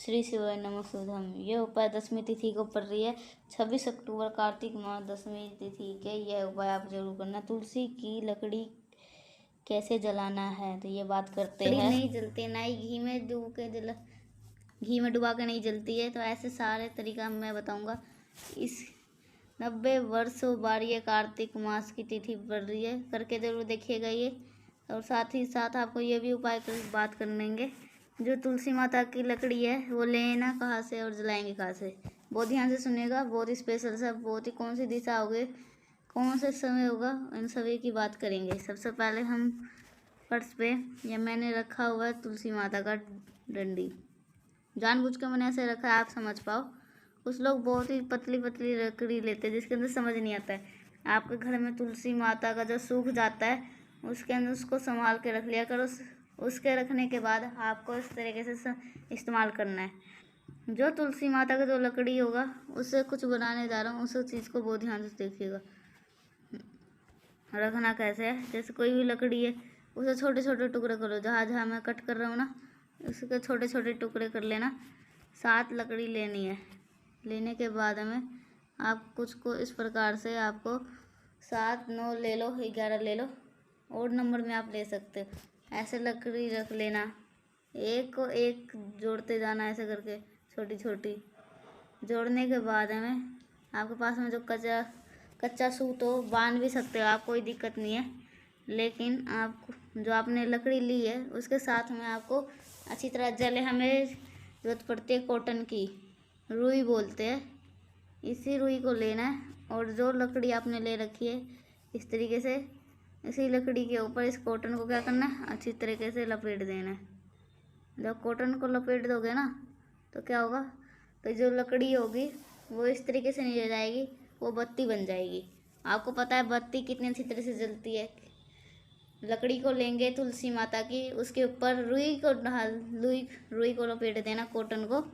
श्री शिवाय नमस्तुभ्यं। यह उपाय दशमी तिथि को पड़ रही है 26 अक्टूबर कार्तिक माह दशमी तिथि के। यह उपाय आप जरूर करना। तुलसी की लकड़ी कैसे जलाना है तो ये बात करते हैं। नहीं जलती, ना ही घी में डुबा के नहीं जलती है। तो ऐसे सारे तरीका मैं बताऊंगा। इस 90 वर्षों बार ये कार्तिक मास की तिथि पड़ रही है, करके जरूर देखिएगा ये। और साथ ही साथ आपको ये भी उपाय कर बात कर लेंगे। जो तुलसी माता की लकड़ी है वो लेना कहाँ से और जलाएंगे कहाँ से, बहुत ध्यान से सुनिएगा। बहुत ही स्पेशल सा, बहुत ही कौन सी दिशा होगी, कौन से समय होगा, इन सभी की बात करेंगे। सबसे पहले हम फर्श पे या मैंने रखा हुआ है तुलसी माता का डंडी। जानबूझ के मैंने ऐसे रखा है, आप समझ पाओ। कुछ लोग बहुत ही पतली पतली लकड़ी लेते हैं जिसके अंदर समझ नहीं आता है। आपके घर में तुलसी माता का जो सूख जाता है उसके अंदर उसको संभाल के रख लिया करो। उसके रखने के बाद आपको इस तरीके से इस्तेमाल करना है। जो तुलसी माता का जो लकड़ी होगा उससे कुछ बनाने जा रहा हूँ, उस चीज़ को बहुत ध्यान से देखिएगा। रखना कैसे है, जैसे कोई भी लकड़ी है उसे छोटे छोटे टुकड़े करो। जहाँ जहाँ मैं कट कर रहा हूँ ना उसके छोटे छोटे टुकड़े कर लेना। 7 लकड़ी लेनी है। लेने के बाद में आप कुछ को इस प्रकार से आपको 7, 9 ले लो, 11 ले लो, और नंबर में आप ले सकते हो। ऐसे लकड़ी रख लेना, एक को एक जोड़ते जाना ऐसे करके, छोटी छोटी। जोड़ने के बाद में आपके पास में जो कच्चा सूत हो बांध भी सकते हो आप, कोई दिक्कत नहीं है। लेकिन आप जो आपने लकड़ी ली है उसके साथ में आपको अच्छी तरह जले हमें जरूरत पड़ती है कॉटन की, रुई बोलते हैं। इसी रुई को लेना है और जो लकड़ी आपने ले रखी है इस तरीके से इसी लकड़ी के ऊपर इस कॉटन को क्या करना है, अच्छी तरीके से लपेट देना है। जब कॉटन को लपेट दोगे ना तो क्या होगा, तो जो लकड़ी होगी वो इस तरीके से नहीं रह जाएगी, वो बत्ती बन जाएगी। आपको पता है बत्ती कितनी अच्छी तरह से जलती है। लकड़ी को लेंगे तुलसी माता की, उसके ऊपर रुई को लपेट देना, कॉटन को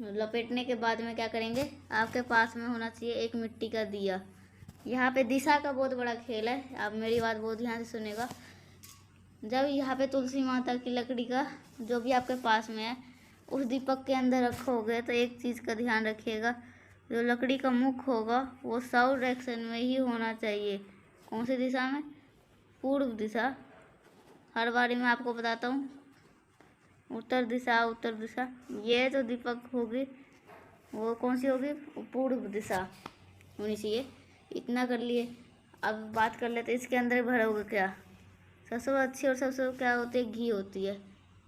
लपेटने के बाद में क्या करेंगे, आपके पास में होना चाहिए एक मिट्टी का दिया। यहाँ पे दिशा का बहुत बड़ा खेल है, आप मेरी बात बहुत ध्यान से सुनेगा। जब यहाँ पे तुलसी माता की लकड़ी का जो भी आपके पास में है उस दीपक के अंदर रखोगे तो एक चीज़ का ध्यान रखिएगा, जो लकड़ी का मुख होगा वो साउथ डायरेक्शन में ही होना चाहिए। कौन सी दिशा में? पूर्व दिशा। हर बारी मैं आपको बताता हूँ, उत्तर दिशा। ये जो दीपक होगी वो कौन सी होगी, पूर्व दिशा होनी चाहिए। इतना कर लिए। अब बात कर लेते इसके अंदर भरोगे क्या। सबसे अच्छी और सबसे क्या होती है, घी होती है।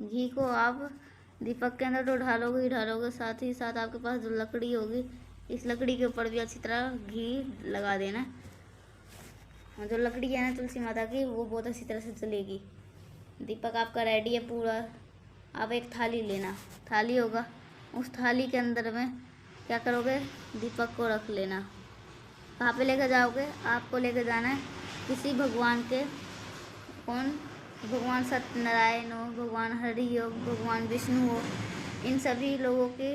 घी को आप दीपक के अंदर तो ढालोगे ही ढालोगे, साथ ही साथ आपके पास जो लकड़ी होगी इस लकड़ी के ऊपर भी अच्छी तरह घी लगा देना। जो लकड़ी है ना तुलसी माता की वो बहुत अच्छी तरह से जलेगी। दीपक आपका रेडी है पूरा। आप एक थाली लेना, थाली होगा, उस थाली के अंदर में क्या करोगे, दीपक को रख लेना। कहाँ पे लेकर जाओगे, आपको लेकर जाना है किसी भगवान के, कौन, भगवान सत्यनारायण हो, भगवान हरि हो, भगवान विष्णु हो, इन सभी लोगों के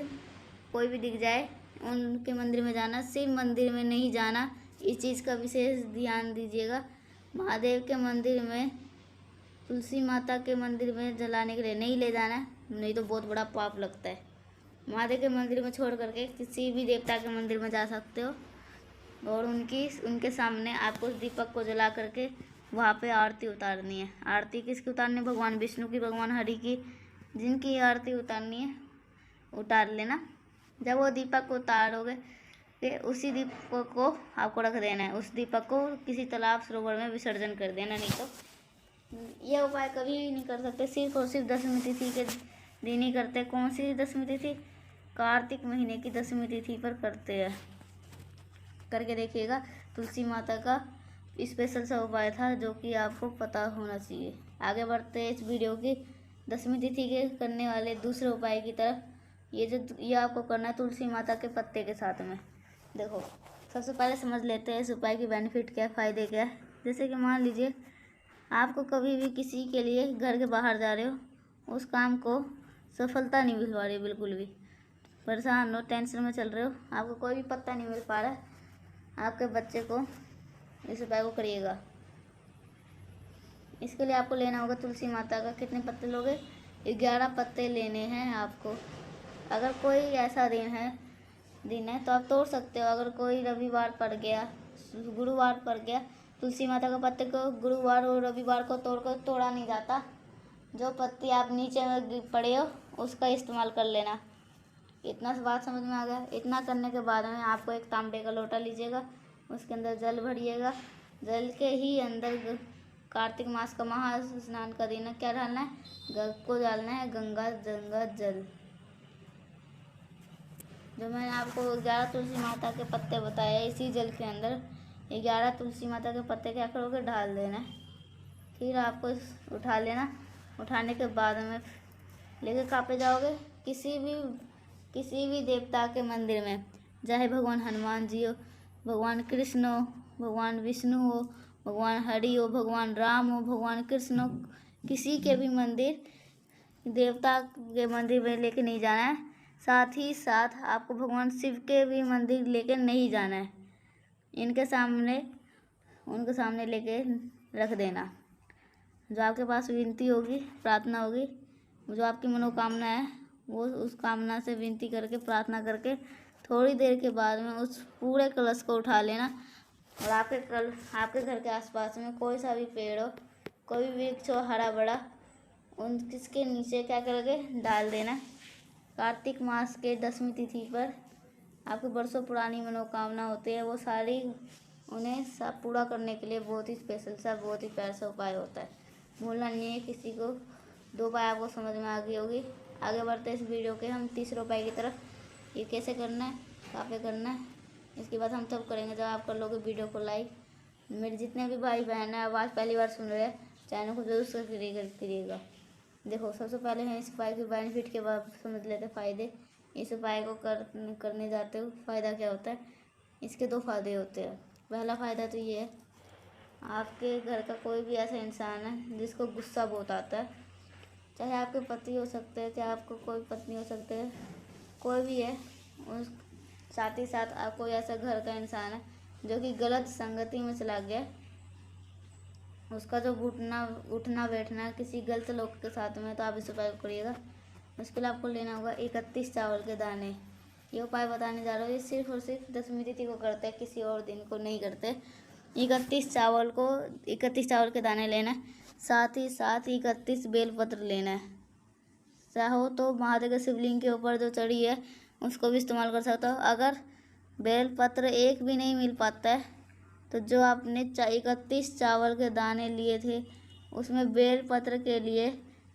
कोई भी दिख जाए उनके मंदिर में जाना। शिव मंदिर में नहीं जाना, इस चीज़ का विशेष ध्यान दीजिएगा। महादेव के मंदिर में, तुलसी माता के मंदिर में जलाने के लिए नहीं ले जाना, नहीं तो बहुत बड़ा पाप लगता है। महादेव के मंदिर में छोड़ करके किसी भी देवता के मंदिर में जा सकते हो और उनके सामने आपको उस दीपक को जला करके वहाँ पे आरती उतारनी है। आरती किसकी उतारनी, भगवान विष्णु की, भगवान हरि की, जिनकी आरती उतारनी है उतार लेना। जब वो दीपक को उतारोगे फिर उसी दीपक को आपको रख देना है। उस दीपक को किसी तालाब सरोवर में विसर्जन कर देना। नहीं तो यह उपाय कभी नहीं कर सकते, सिर्फ और सिर्फ दशमी तिथि के दिन ही करते। कौन सी दशमी तिथि, कार्तिक महीने की दशमी तिथि पर करते हैं। करके देखिएगा। तुलसी माता का स्पेशल सा उपाय था जो कि आपको पता होना चाहिए। आगे बढ़ते हैं इस वीडियो की दशमी तिथि के करने वाले दूसरे उपाय की तरफ। ये आपको करना है तुलसी माता के पत्ते के साथ में। देखो, सबसे पहले समझ लेते हैं इस उपाय की बेनिफिट क्या है, फ़ायदे क्या है। जैसे कि मान लीजिए आपको कभी भी किसी के लिए घर के बाहर जा रहे हो, उस काम को सफलता नहीं मिल पा रही, बिल्कुल भी परेशान हो, टेंशन में चल रहे हो, आपको कोई भी पत्ता नहीं मिल पा रहा है, आपके बच्चे को इस उपाय को करिएगा। इसके लिए आपको लेना होगा तुलसी माता का, कितने पत्ते लोगे, 11 पत्ते लेने हैं आपको। अगर कोई ऐसा दिन है तो आप तोड़ सकते हो। अगर कोई रविवार पड़ गया, गुरुवार पड़ गया, तुलसी माता के पत्ते को गुरुवार और रविवार को तोड़ा नहीं जाता। जो पत्ती आप नीचे में पड़े हो उसका इस्तेमाल कर लेना। इतना बात समझ में आ गया। इतना करने के बाद में आपको एक तांबे का लोटा लीजिएगा, उसके अंदर जल भरिएगा। जल के ही अंदर कार्तिक मास का महा स्नान का दिन है, क्या डालना है, को डालना है गंगा जल। जो मैंने आपको 11 तुलसी माता के पत्ते बताए, इसी जल के अंदर 11 तुलसी माता के पत्ते क्या करोगे, डाल देना। फिर आपको उठा लेना। उठाने के बाद में लेकर कहाँ पे जाओगे, किसी भी देवता के मंदिर में, चाहे भगवान हनुमान जी हो, भगवान कृष्ण हो, भगवान विष्णु हो, भगवान हरि हो, भगवान राम हो, भगवान कृष्ण हो, किसी के भी मंदिर, देवता के मंदिर में लेके नहीं जाना है। साथ ही साथ आपको भगवान शिव के भी मंदिर लेके नहीं जाना है। उनके सामने लेके रख देना। जो आपके पास विनती होगी, प्रार्थना होगी, जो आपकी मनोकामना है, वो उस कामना से विनती करके, प्रार्थना करके थोड़ी देर के बाद में उस पूरे कलश को उठा लेना। और आपके घर के आसपास में कोई सा भी पेड़ हो, कोई भी वृक्ष हो हरा भरा, किसके नीचे क्या करोगे, डाल देना। कार्तिक मास के 10वीं तिथि पर आपकी बरसों पुरानी मनोकामना होती है, वो सारी उन्हें सब पूरा करने के लिए बहुत ही स्पेशल सा, बहुत ही प्यारा सा उपाय होता है। भूलना नहीं है किसी को। 2 उपाय आपको समझ में आ गई होगी। आगे बढ़ते इस वीडियो के हम तीसरे उपाय की तरफ। ये कैसे करना है, कहाँ पे करना है, इसके बाद हम तब करेंगे जब आप कर लोगे वीडियो को लाइक। मेरे जितने भी भाई बहन हैं, आवाज़ पहली बार सुन रहे हैं, चैनल को जरूर सब्सक्राइब करिएगा। देखो, सबसे पहले हम इस उपाय के बेनिफिट के बाद समझ लेते फ़ायदे। इस उपाय को करने जाते हो फ़ायदा क्या होता है। इसके 2 फायदे होते हैं। पहला फ़ायदा तो ये है, आपके घर का कोई भी ऐसा इंसान है जिसको गुस्सा बहुत आता है, चाहे आपके पति हो सकते हैं, चाहे आपको कोई पत्नी हो सकते हैं, कोई भी है, उस साथ ही साथ आप कोई ऐसा घर का इंसान है जो कि गलत संगति में चला गया, उसका जो उठना बैठना किसी गलत लोग के साथ में, तो आप इस उपाय को करिएगा। उसके लिए आपको लेना होगा 31 चावल के दाने। ये उपाय बताने जा रहा हूँ, ये सिर्फ और सिर्फ 10वीं तिथि को करते हैं, किसी और दिन को नहीं करते। 31 चावल के दाने लेना है। साथ ही साथ 31 बेलपत्र लेना है। चाहो तो महादेव के शिवलिंग के ऊपर जो चढ़ी है उसको भी इस्तेमाल कर सकते हो। अगर बेलपत्र एक भी नहीं मिल पाता है तो जो आपने 31 चावल के दाने लिए थे उसमें बेलपत्र के लिए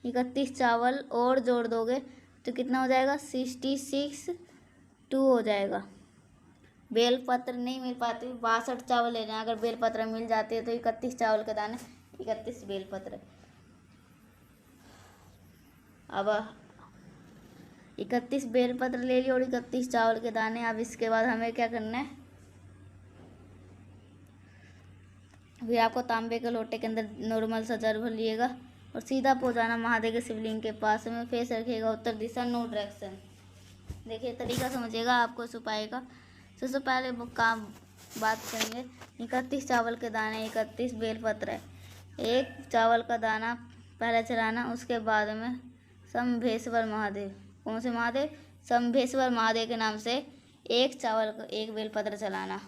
31 चावल और जोड़ दोगे तो कितना हो जाएगा, 66 हो जाएगा। बेलपत्र नहीं मिल पाती, 62 चावल लेना है। अगर बेलपत्र मिल जाती है तो 31 चावल के दाने, 31 बेलपत्र। अब 31 बेलपत्र ले लिया और 31 चावल के दाने। अब इसके बाद हमें क्या करना है, फिर आपको तांबे के लोटे के अंदर नॉर्मल सा जल भर लिएगा और सीधा पहुंचाना महादेव के शिवलिंग के पास में। फेस रखिएगा उत्तर दिशा, नो डायरेक्शन। देखिए तरीका समझिएगा आपको इस उपाय का। सबसे पहले बात करेंगे 31 चावल के दाने, 31 बेलपत्र है। 1 चावल का दाना पहले चढ़ाना, उसके बाद में शंभेश्वर महादेव, कौन से महादेव, शंभेश्वर महादेव के नाम से 1 चावल का 1 बेलपत्र चलाना।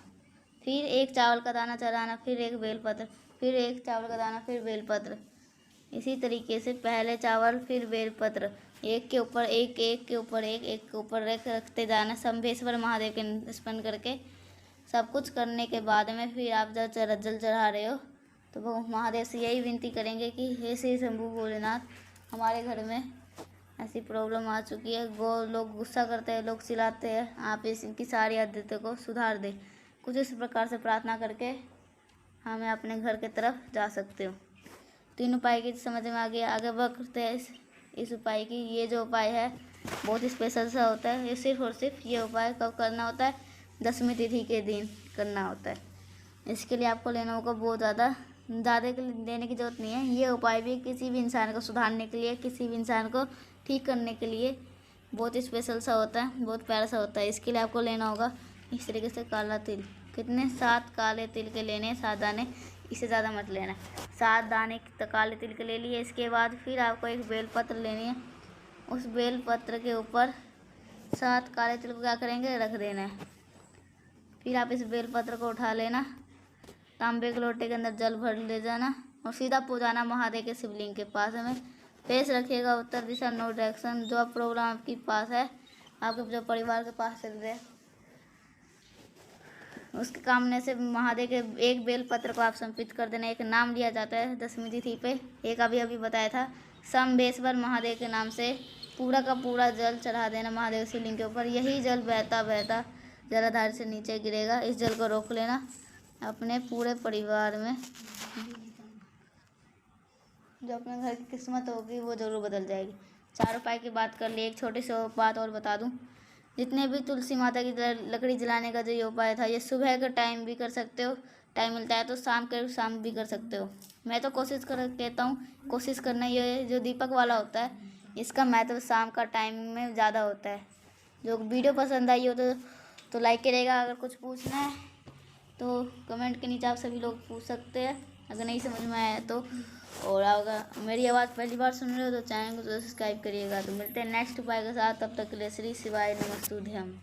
फिर 1 चावल का दाना चढ़ाना, फिर 1 बेलपत्र, फिर 1 चावल का दाना, फिर बेलपत्र। इसी तरीके से पहले चावल फिर बेलपत्र, एक के ऊपर एक, एक के ऊपर एक के ऊपर रखते जाना, शंभेश्वर महादेव के स्मरण करके। सब कुछ करने के बाद में फिर आप जब जल चढ़ा रहे हो तो वो महादेव से यही विनती करेंगे कि हे श्री शंभू भोलेनाथ, हमारे घर में ऐसी प्रॉब्लम आ चुकी है, लोग गुस्सा करते हैं, लोग चिल्लाते हैं, आप इनकी सारी आदतों को सुधार दे। कुछ इस प्रकार से प्रार्थना करके हमें अपने घर की तरफ जा सकते हो। 3 उपाय की समझ में आ गया। आगे बढ़ते हैं इस उपाय की। ये जो उपाय है बहुत ही स्पेशल सा होता है। ये सिर्फ और सिर्फ ये उपाय कब करना होता है, 10वीं तिथि के दिन करना होता है। इसके लिए आपको लेना होगा बहुत ज़्यादा देने की ज़रूरत नहीं है। ये उपाय भी किसी भी इंसान को सुधारने के लिए, किसी भी इंसान को ठीक करने के लिए बहुत ही स्पेशल सा होता है, बहुत प्यारा सा होता है। इसके लिए आपको लेना होगा इस तरीके से काला तिल। कितने, 7 काले तिल के लेने, 7 दाने, इससे ज़्यादा मत लेना। 7 दाने काले तिल के ले लिए। इसके बाद फिर आपको एक बेलपत्र लेनी है। उस बेलपत्र के ऊपर सात काले तिल को क्या करेंगे, रख देना है। फिर आप इस बेलपत्र को उठा लेना, तांबे के लोटे के अंदर जल भर ले जाना और सीधा पहुँचाना महादेव के शिवलिंग के पास। हमें फेस रखिएगा उत्तर दिशा, नो डायरेक्शन। जो प्रॉब्लम आपके पास है, आपके जो परिवार के पास चल रहे हैं, उसके कामने से महादेव के एक बेलपत्र को आप समर्पित कर देना। एक नाम लिया जाता है 10वीं तिथि पे, एक अभी बताया था, समबेश्वर महादेव के नाम से पूरा का पूरा जल चढ़ा देना महादेव शिवलिंग के ऊपर। यही जल बहता बहता जलाधार से नीचे गिरेगा। इस जल को रोक लेना अपने पूरे परिवार में। जो अपने घर की किस्मत होगी वो ज़रूर बदल जाएगी। 4 उपाय की बात कर ली। एक छोटी सी बात और बता दूं, जितने भी तुलसी माता की लकड़ी जलाने का जो ये उपाय था, ये सुबह का टाइम भी कर सकते हो, टाइम मिलता है तो शाम भी कर सकते हो। मैं तो कहता हूँ कोशिश करना। ये जो दीपक वाला होता है, इसका महत्व शाम का टाइम में ज़्यादा होता है। जो वीडियो पसंद आई हो तो लाइक करिएगा। अगर कुछ पूछना है तो कमेंट के नीचे आप सभी लोग पूछ सकते हैं, अगर नहीं समझ में आया तो। और अगर मेरी आवाज़ पहली बार सुन रहे हो तो चैनल को सब्सक्राइब करिएगा। तो मिलते हैं नेक्स्ट उपाय के साथ, तब तक के लिए श्री शिवाय नमस्तुभ्यम।